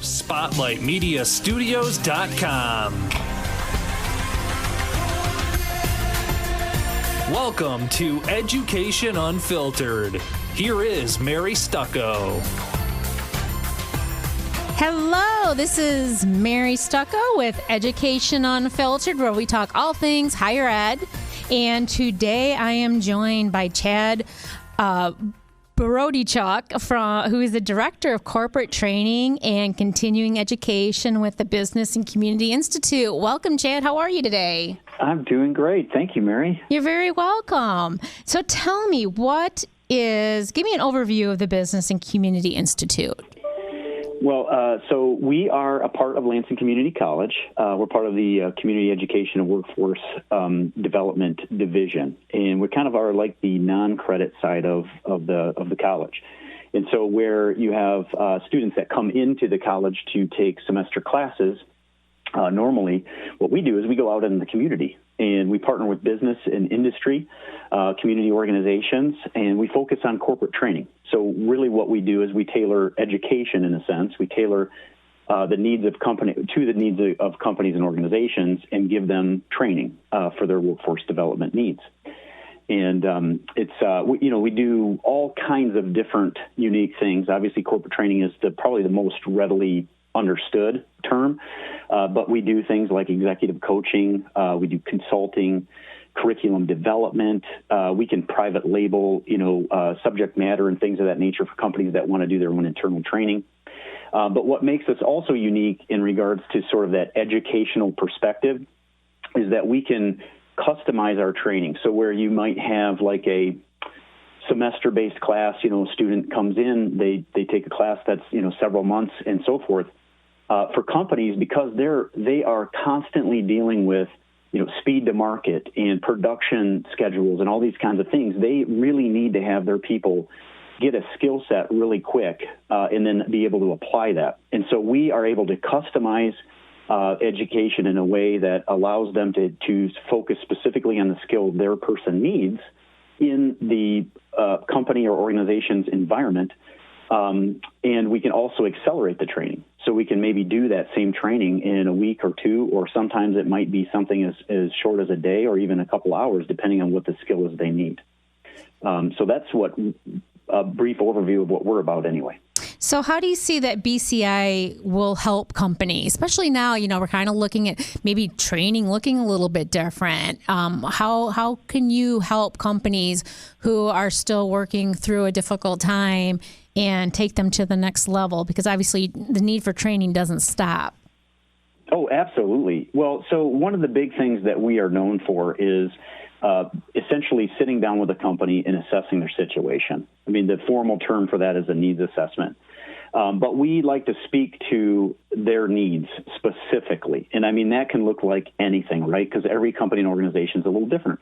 SpotlightMediaStudios.com. Welcome to Education Unfiltered. Here is Mary Stucco. Hello, this is Mary Stucco with Education Unfiltered, where we talk all things higher ed. And today I am joined by Chad Borodychuk, who is the Director of Corporate Training and Continuing Education with the Business and Community Institute. Welcome, Chad. How are you today? I'm doing great. Thank you, Mary. You're very welcome. So tell me, give me an overview of the Business and Community Institute. Well, so we are a part of Lansing Community College. We're part of the Community Education and Workforce Development Division, and we kind of are like the non-credit side of the college. And so where you have students that come into the college to take semester classes, normally what we do is we go out in the community and we partner with business and industry, community organizations, and we focus on corporate training. So really what we do is we tailor education in a sense. We tailor the needs of companies and organizations and give them training for their workforce development needs. And we do all kinds of different unique things. Obviously, corporate training is probably the most readily understood term, but we do things like executive coaching, we do consulting, curriculum development, we can private label, subject matter and things of that nature for companies that want to do their own internal training. But what makes us also unique in regards to sort of that educational perspective is that we can customize our training. So where you might have like a semester-based class, a student comes in, they take a class that's, several months and so forth. For companies, because they are constantly dealing with, speed to market and production schedules and all these kinds of things, they really need to have their people get a skill set really quick and then be able to apply that. And so we are able to customize education in a way that allows them to focus specifically on the skill their person needs in the company or organization's environment. And we can also accelerate the training. So we can maybe do that same training in a week or two, or sometimes it might be something as short as a day or even a couple hours, depending on what the skill is they need. So that's a brief overview of what we're about anyway. So how do you see that BCI will help companies, especially now, we're kind of looking at maybe training looking a little bit different. How can you help companies who are still working through a difficult time and take them to the next level? Because obviously the need for training doesn't stop. Oh, absolutely. Well, so one of the big things that we are known for is essentially sitting down with a company and assessing their situation. I mean, the formal term for that is a needs assessment. But we like to speak to their needs specifically. And I mean, that can look like anything, right? Because every company and organization is a little different.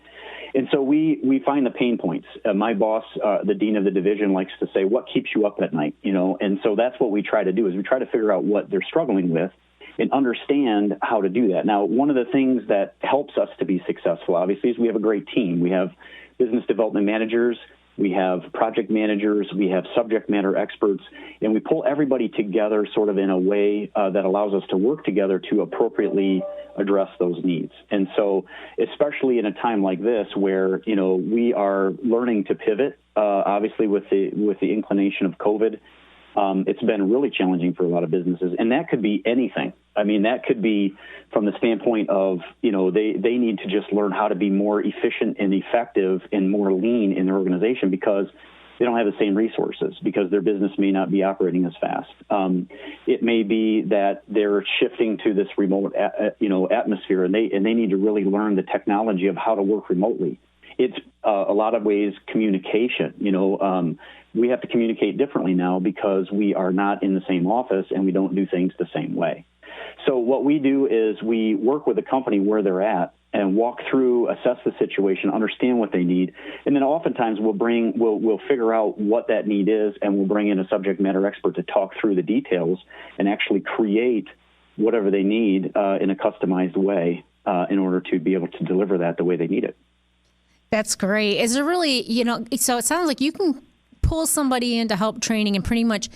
And so we find the pain points. My boss, the dean of the division, likes to say, what keeps you up at night? And so that's what we try to do is we try to figure out what they're struggling with and understand how to do that. Now, one of the things that helps us to be successful, obviously, is we have a great team. We have business development managers, we have project managers, we have subject matter experts, and we pull everybody together sort of in a way that allows us to work together to appropriately address those needs. And so, especially in a time like this where, we are learning to pivot, obviously with the inclination of COVID, it's been really challenging for a lot of businesses, and that could be anything. I mean, that could be from the standpoint of, they need to just learn how to be more efficient and effective and more lean in their organization because they don't have the same resources, because their business may not be operating as fast. It may be that they're shifting to this remote, atmosphere, and they need to really learn the technology of how to work remotely. It's a lot of ways communication. We have to communicate differently now because we are not in the same office and we don't do things the same way. So what we do is we work with a company where they're at and walk through, assess the situation, understand what they need, and then oftentimes we'll figure out what that need is, and we'll bring in a subject matter expert to talk through the details and actually create whatever they need in a customized way in order to be able to deliver that the way they need it. That's great. Is it really, so it sounds like you can pull somebody in to help training in pretty much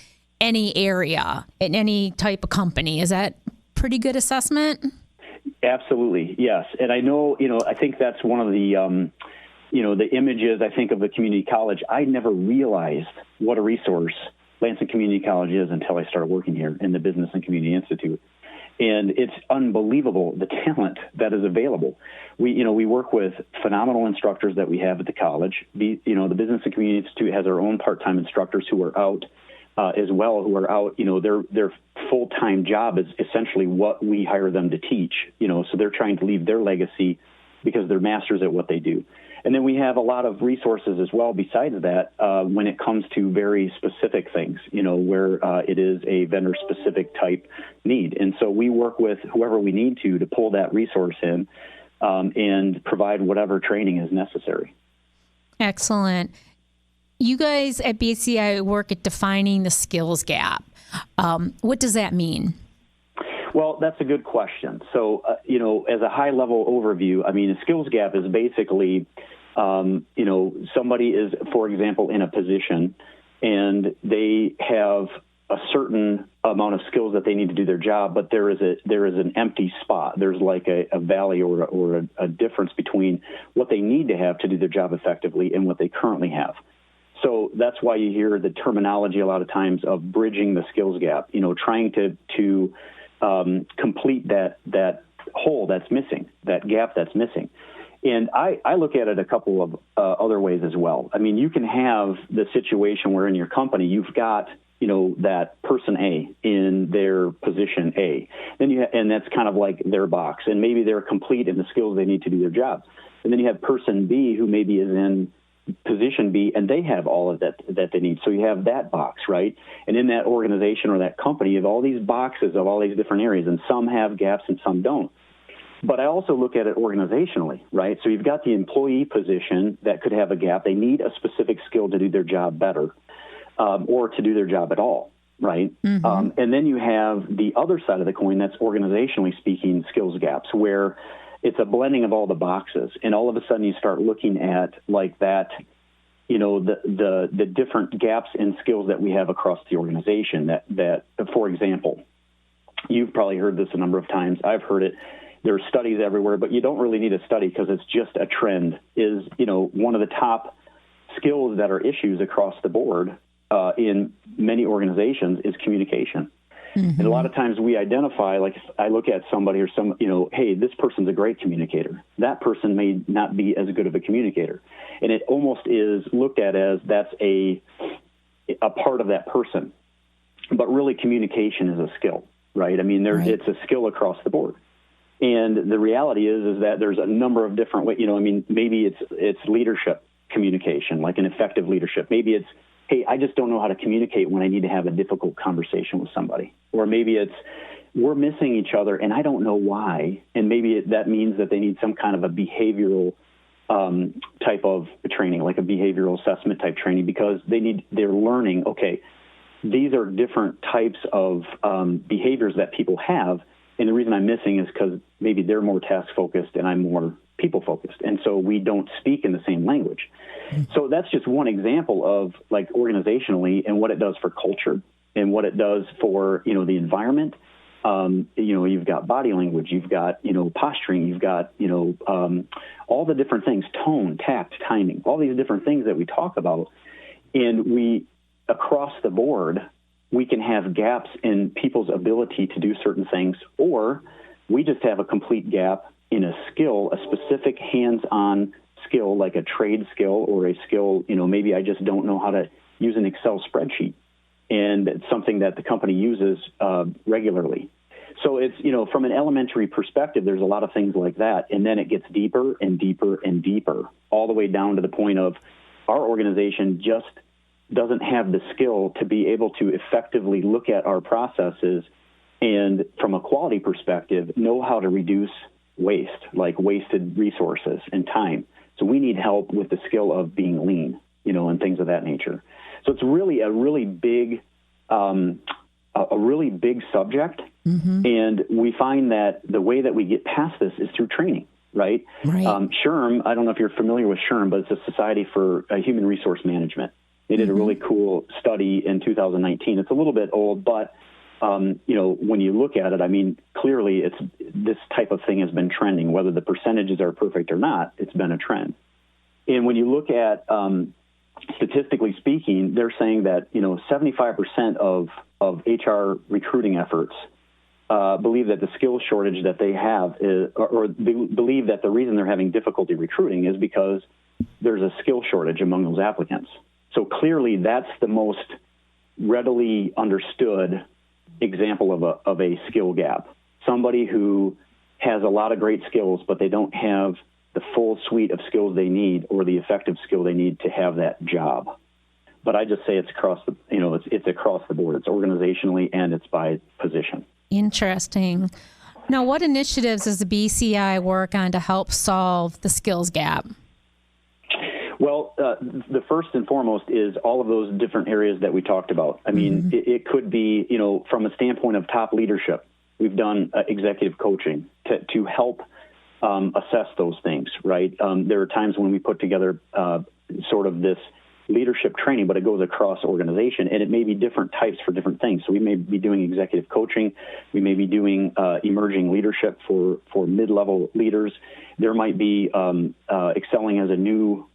any area, in any type of company. Is that pretty good assessment? Absolutely, yes. And I know, I think that's one of the, the images I think of the community college. I never realized what a resource Lansing Community College is until I started working here in the Business and Community Institute. And it's unbelievable, the talent that is available. We work with phenomenal instructors that we have at the college. The Business and Community Institute has our own part-time instructors who are out as well, who are out, their full-time job is essentially what we hire them to teach, so they're trying to leave their legacy because they're masters at what they do. And then we have a lot of resources as well besides that when it comes to very specific things, where it is a vendor-specific type need. And so we work with whoever we need to pull that resource in and provide whatever training is necessary. Excellent. You guys at BCI work at defining the skills gap. What does that mean? Well, that's a good question. So, as a high-level overview, a skills gap is basically, somebody is, for example, in a position and they have a certain amount of skills that they need to do their job, but there is an empty spot. There's like a valley or a difference between what they need to have to do their job effectively and what they currently have. So that's why you hear the terminology a lot of times of bridging the skills gap, trying to complete that hole that's missing, that gap that's missing. And I look at it a couple of other ways as well. You can have the situation where in your company you've got, that person A in their position A. And that's kind of like their box. And maybe they're complete in the skills they need to do their job. And then you have person B who maybe is in position B, and they have all of that they need. So you have that box, right? And in that organization or that company, you have all these boxes of all these different areas, and some have gaps and some don't. But I also look at it organizationally, right? So you've got the employee position that could have a gap. They need a specific skill to do their job better or to do their job at all, right? Mm-hmm. And then you have the other side of the coin that's organizationally speaking skills gaps, where it's a blending of all the boxes, and all of a sudden you start looking at like that, the different gaps in skills that we have across the organization. That, for example, you've probably heard this a number of times. I've heard it. There are studies everywhere, but you don't really need a study because it's just a trend. Is one of the top skills that are issues across the board in many organizations is communication. Mm-hmm. And a lot of times we identify, like if I look at somebody or hey, this person's a great communicator. That person may not be as good of a communicator. And it almost is looked at as that's a part of that person. But really communication is a skill, right? Right. It's a skill across the board. And the reality is that there's a number of different ways, maybe it's leadership communication, like an effective leadership. Maybe it's, hey, I just don't know how to communicate when I need to have a difficult conversation with somebody. Or maybe it's, we're missing each other and I don't know why. And maybe that means that they need some kind of a behavioral type of training, like a behavioral assessment type training, because they're learning, okay, these are different types of behaviors that people have. And the reason I'm missing is because maybe they're more task-focused and I'm more people-focused. And so we don't speak in the same language. So that's just one example of, like, organizationally and what it does for culture and what it does for, the environment. You've got body language, you've got, posturing, you've got, all the different things, tone, tact, timing, all these different things that we talk about. And we, across the board, we can have gaps in people's ability to do certain things, or we just have a complete gap in a skill, a specific hands-on skill, like a trade skill or a skill, maybe I just don't know how to use an Excel spreadsheet. And it's something that the company uses regularly. So it's, from an elementary perspective, there's a lot of things like that. And then it gets deeper and deeper and deeper, all the way down to the point of our organization just doesn't have the skill to be able to effectively look at our processes and, from a quality perspective, know how to reduce waste, like wasted resources and time. So we need help with the skill of being lean, and things of that nature. So it's really a really big subject. Mm-hmm. And we find that the way that we get past this is through training, right? SHRM, I don't know if you're familiar with SHRM, but it's a Society for Human Resource Management. They did a really cool study in 2019. It's a little bit old, but when you look at it, I mean, clearly this type of thing has been trending. Whether the percentages are perfect or not, it's been a trend. And when you look at statistically speaking, they're saying that 75% of HR recruiting efforts believe that the skills shortage that they have believe that the reason they're having difficulty recruiting is because there's a skill shortage among those applicants. So clearly that's the most readily understood example of a skill gap. Somebody who has a lot of great skills, but they don't have the full suite of skills they need or the effective skill they need to have that job. But I just say it's across the, it's across the board. It's organizationally and it's by position. Interesting. Now, what initiatives does the BCI work on to help solve the skills gap? Well, the first and foremost is all of those different areas that we talked about. I mean, it could be, from a standpoint of top leadership, we've done executive coaching to help assess those things, right? There are times when we put together sort of this leadership training, but it goes across organization, and it may be different types for different things. So we may be doing executive coaching. We may be doing emerging leadership for mid-level leaders. There might be excelling as a new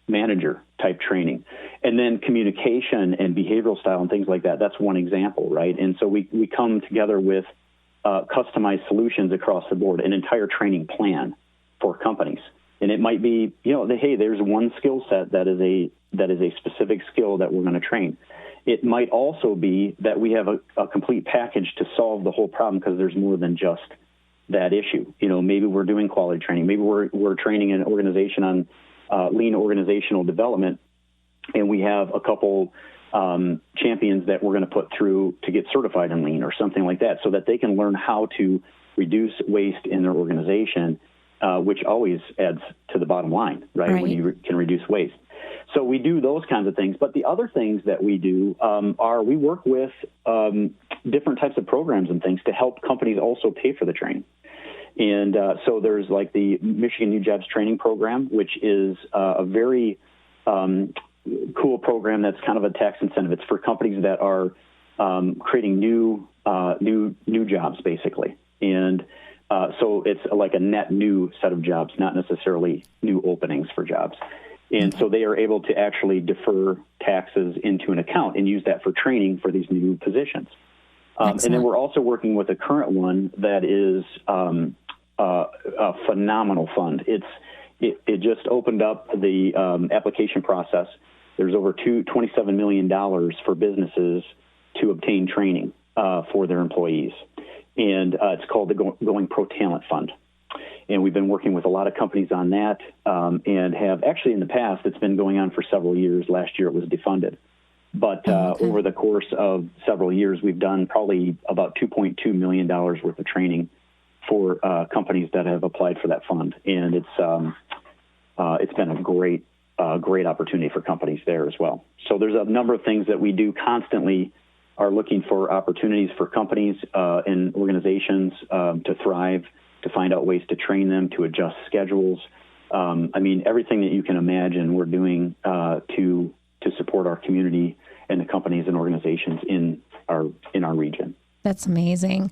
manager type training. And then communication and behavioral style and things like that. That's one example, right? And so we come together with customized solutions across the board, an entire training plan for companies. And it might be, hey, there's one skill set that is a specific skill that we're going to train. It might also be that we have a complete package to solve the whole problem because there's more than just that issue. Maybe we're doing quality training. Maybe we're training an organization on lean organizational development, and we have a couple champions that we're going to put through to get certified in lean or something like that so that they can learn how to reduce waste in their organization, which always adds to the bottom line, right? When you can reduce waste. So we do those kinds of things. But the other things that we do are we work with different types of programs and things to help companies also pay for the training. And so there's like the Michigan New Jobs Training Program, which is a very cool program that's kind of a tax incentive. It's for companies that are creating new jobs, basically. And so it's like a net new set of jobs, not necessarily new openings for jobs. And so they are able to actually defer taxes into an account and use that for training for these new positions. And then we're also working with a current one that is a phenomenal fund. It just opened up the application process. There's over $27 million for businesses to obtain training for their employees. And it's called the Going Pro Talent Fund. And we've been working with a lot of companies on that and have actually in the past, it's been going on for several years. Last year it was defunded. But over the course of several years, we've done probably about $2.2 million worth of training for companies that have applied for that fund. And it's been a great opportunity for companies there as well. So there's a number of things that we do constantly are looking for opportunities for companies and organizations to thrive, to find out ways to train them, to adjust schedules. I mean, everything that you can imagine we're doing to support our community and the companies and organizations in our region. That's amazing.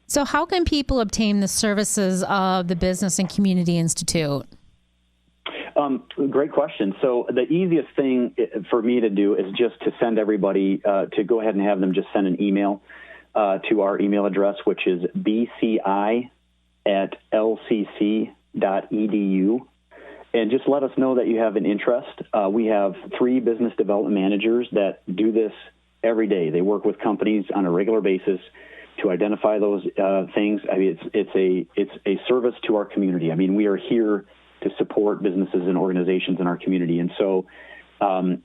So how can people obtain the services of the Business and Community Institute? Great question. So the easiest thing for me to do is just to send everybody to go ahead and have them just send an email to our email address, which is bci@lcc.edu. And just let us know that you have an interest. We have 3 business development managers that do this every day. They work with companies on a regular basis to identify those things. I mean, it's a service to our community. I mean, we are here to support businesses and organizations in our community. And so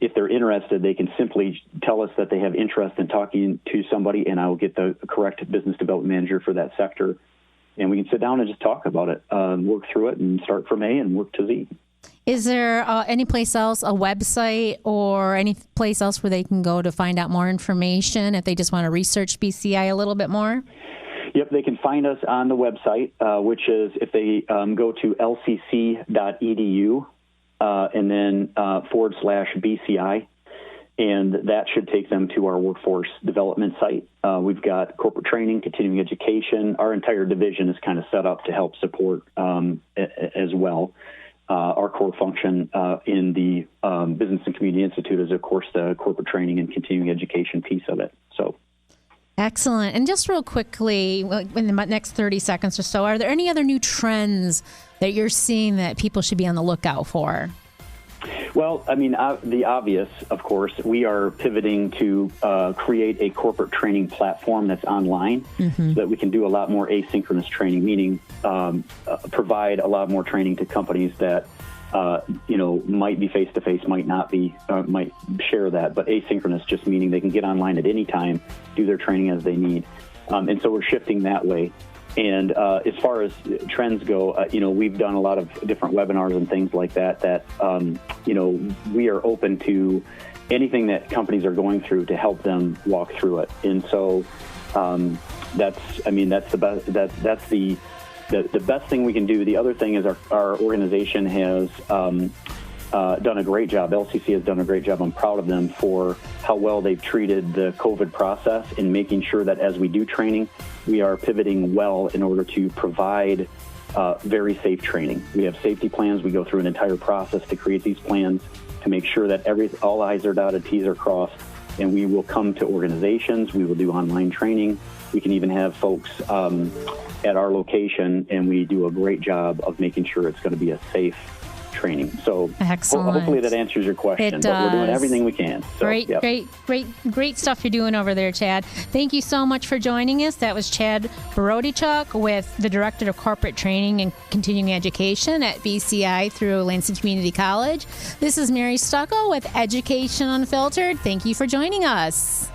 if they're interested, they can simply tell us that they have interest in talking to somebody, and I will get the correct business development manager for that sector. And we can sit down and just talk about it, work through it, and start from A and work to Z. Is there any place else, a website or any place else where they can go to find out more information if they just want to research BCI a little bit more? Yep, they can find us on the website, which is if they go to lcc.edu and then /BCI. And that should take them to our workforce development site. We've got corporate training, continuing education. Our entire division is kind of set up to help support as well. Our core function in the Business and Community Institute is, of course, the corporate training and continuing education piece of it. So. Excellent. And just real quickly, in the next 30 seconds or so, are there any other new trends that you're seeing that people should be on the lookout for? Well, I mean, the obvious, of course, we are pivoting to create a corporate training platform that's online so that we can do a lot more asynchronous training, meaning provide a lot more training to companies that, might be face-to-face, might not be, might share that, but asynchronous just meaning they can get online at any time, do their training as they need. And so we're shifting that way. And as far as trends go, we've done a lot of different webinars and things like that, we are open to anything that companies are going through to help them walk through it. And so that's the best, that's the best thing we can do. The other thing is our organization has done a great job. LCC has done a great job. I'm proud of them for how well they've treated the COVID process in making sure that as we do training, we are pivoting well in order to provide very safe training. We have safety plans. We go through an entire process to create these plans to make sure that all I's are dotted, T's are crossed, and we will come to organizations. We will do online training. We can even have folks at our location, and we do a great job of making sure it's going to be a safe training. So hopefully that answers your question. It does. But we're doing everything we can. So, Great stuff you're doing over there, Chad. Thank you so much for joining us. That was Chad Borodychuk, with the Director of Corporate Training and Continuing Education at BCI through Lansing Community College. This is Mary Stucco with Education Unfiltered. Thank you for joining us.